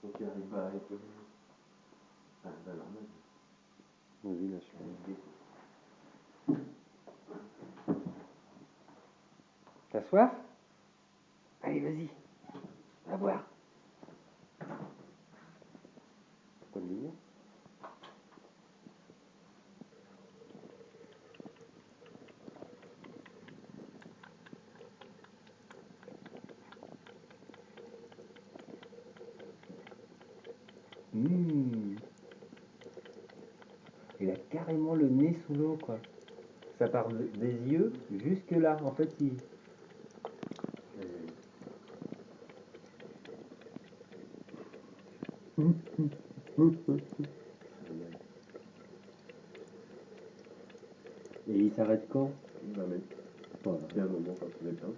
Donc il arrive pas avec. Enfin, bah non, Vas-y, lâche. T'as soif? Allez, vas-y. Va boire. Pourquoi le dire? Il a carrément le nez sous l'eau, quoi. Ça part des yeux jusque là. En fait, il. Et il s'arrête quand? Jamais. Voilà. Il y a un moment quand il est bien.